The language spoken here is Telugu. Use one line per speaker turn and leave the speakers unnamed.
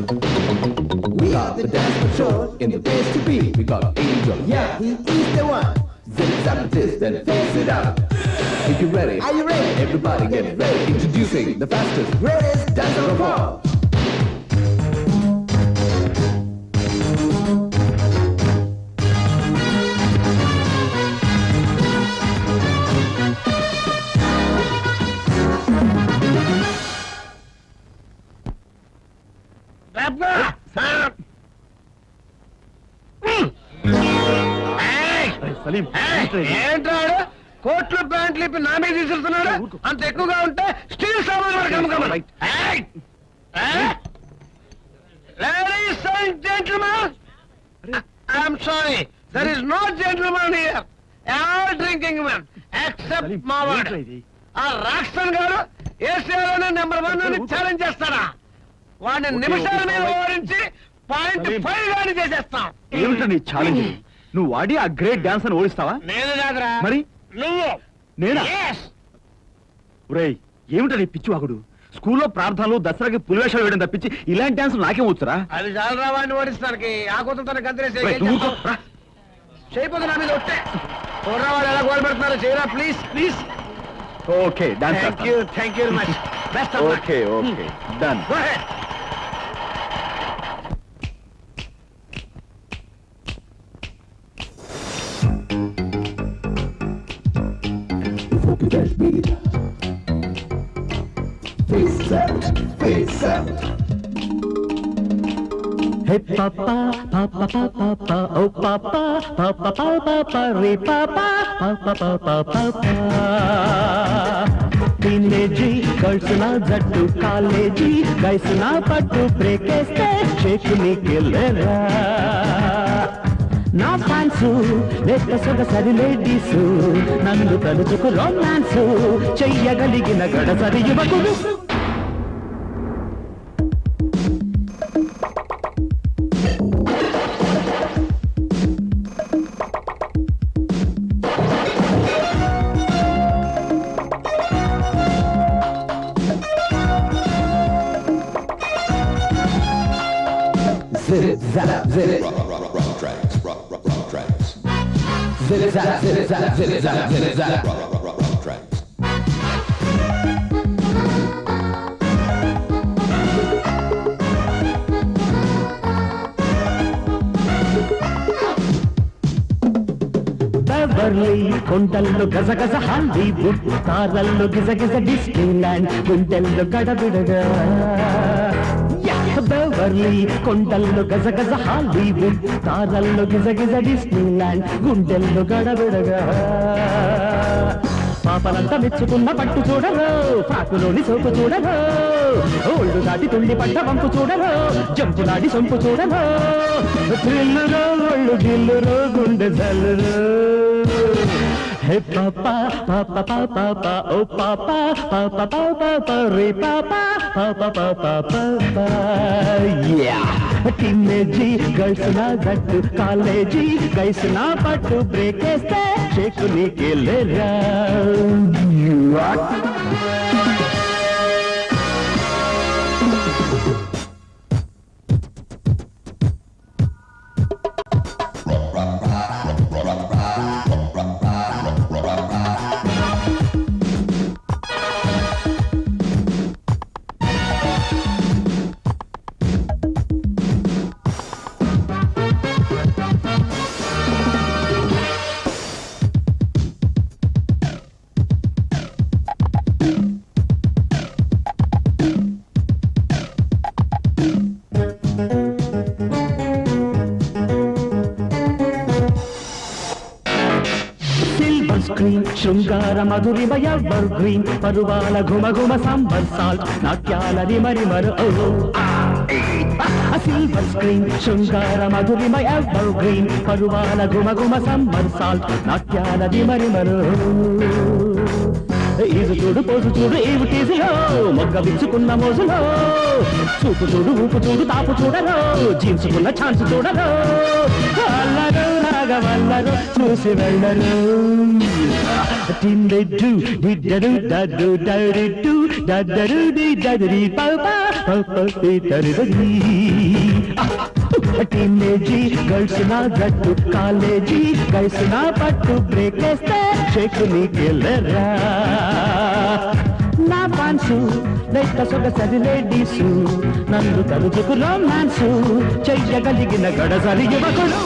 We got the dance patrol in the place to be. We got Angel, yeah, he is the one. Zip it up, this, then face it up. If you're ready, are you ready? Everybody get ready. Introducing the fastest, greatest dancer of all.
ఏంటాడు కోట్లు ప్యాంట్లు ఇప్పి నా మీద తీసుకెళ్తున్నాడు అంత ఎక్కువగా ఉంటే స్టీల్ సామాన్ ladies and gentlemen I'm sorry there is no gentlemen here all drinking men except మా వాడు ఆ రాక్సన్ గారు ఏసియాలోనే నెంబర్ 1 అని ఛాలెంజ్ చేస్తాడా వాడిని నిమిషాల మీద ఓడించి .5 గాని చేసేస్తాం.
ఏమిటని ఛాలెంజ్? నువ్వు వాడి ఆ గ్రేట్ డాన్స్ అని ఓడిస్తావా?
నేను కాదురా
మరి
నువ్వు.
నేనా? ఒరేయ్ ఏమిటని పిచ్చివాగుడు? స్కూల్లో ప్రార్థనలు దసరాకి పులివేషాలు వేయడం తప్పించి ఇలాంటి డాన్స్ నాకేం వచ్చురా?
అది చాలరా వాడిని ఓడిస్తానికి. ఆ కొత్త తన గంతరేసి చేయపోతే నా మీద వస్తే చూడరా వాళ్ళు ఎలా గోల్ పెడుతున్నారు. చేయరా please please.
Okay dance.
Thank you very much. Best of luck.
Okay done.
Go ahead.
That beat. Face out, face out.
Hey papa, papa, papa, papa, oh papa, papa, papa, papa, re papa, papa, papa, papa. Teenage girls na jattu college guys na pattu break este shake me killera. నా ఫ్యాన్సు లేక సొగసరి లేడీసు నన్ను తలుచుకు రొమాన్సు చెయ్యగలిగిన గడసరి యువకుడు.
Zip zap zip. Zip zap zip zap zip zap zip zap.
Beverly కొండల్లో గజగజ హాలీవుడ్ తారల్లో గిజగిజ డిస్నీలాండ్ గుండెల్లో గడబిడగా. బెవర్లీ కొండల్లో గజగజ హాలీవుడ్ తారల్లో గిజగిజ డిస్నీలాండ్ గుండెల్లో గడబిడగా. పాపలంతా మెచ్చుకున్న పట్టు చూడరు, ఫ్రాకులోని సోపు చూడరు, ఓళ్ళు దాటి తుండి పడ్డ వంపు చూడరు, జంపులాడి సొంపు చూడరు, థ్రిల్లురో ఒళ్ళు గిల్లురో గుండె జల్లురు. Hey papa, papa, papa, papa, oh papa, papa, papa, papa, re papa, papa, papa, papa, yeah. Teenage girls na gattu college guys na pattu break este shake ni kelera. శృంగార మధురిమయ ఎవర్ గ్రీన్ పరువాల ఘుమ ఘుమ సంబర్ సాల్ట్ నాట్యాల రిమరిమరు సిల్వర్ స్క్రీన్ శృంగార మధురిమయ ఎవర్ గ్రీన్ పరువాల ఘుమ ఘుమ సంబర్ సాల్ట్ నాట్యాల రిమరిమరు. ఈజు చూడు పోజు చూడు ఏమి టీజులో మొగ్గ విచ్చుకున్న మోజులో చూపు చూడు ఊపు చూడు తాపు చూడరు జీన్సుకున్న ఛాన్స్ చూడరు అల్లరు రాగవల్లరు చూసి వెళ్ళరు. టిండెడ్డు డిడ్డడు డడ్డు డరిడ్డు డడ్డడు డి డదరి పాపా పాపి తరిదరి టీనేజీ గర్ల్స్ నా జట్టు కాలేజీ గర్ల్స్ నా పట్టు బ్రేక్ వేస్తే షేక్ నీకెళ్ళరా నా పాన్సు లైట్ సొగసరి లేడీసు నన్ను తలుచుకు రొమాన్సు చెయ్యగలిగిన గడసరి యువకుడు